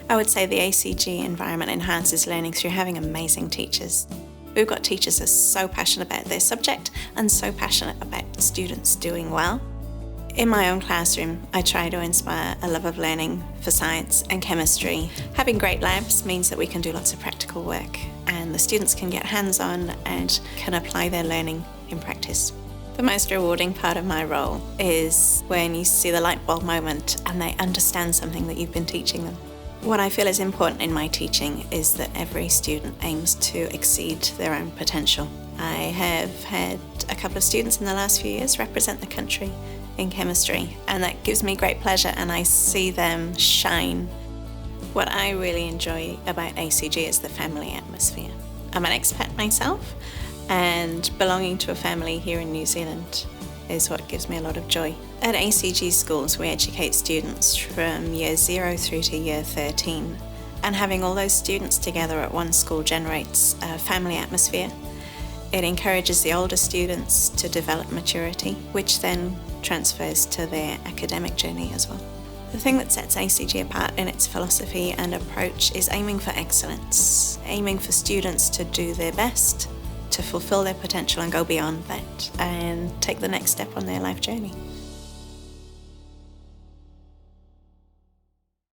I would say the ACG environment enhances learning through having amazing teachers. We've got teachers who are so passionate about their subject and so passionate about students doing well. In my own classroom, I try to inspire a love of learning for science and chemistry. Having great labs means that we can do lots of practical work and the students can get hands-on and can apply their learning in practice. The most rewarding part of my role is when you see the light bulb moment and they understand something that you've been teaching them. What I feel is important in my teaching is that every student aims to exceed their own potential. I have had a couple of students in the last few years represent the country in chemistry, and that gives me great pleasure and I see them shine. What I really enjoy about ACG is the family atmosphere. I'm an expat myself, and belonging to a family here in New Zealand is what gives me a lot of joy. At ACG Schools, we educate students from year 0 through to year 13, and having all those students together at one school generates a family atmosphere. It encourages the older students to develop maturity, which then transfers to their academic journey as well. The thing that sets ACG apart in its philosophy and approach is aiming for excellence, aiming for students to do their best, to fulfill their potential and go beyond that and take the next step on their life journey.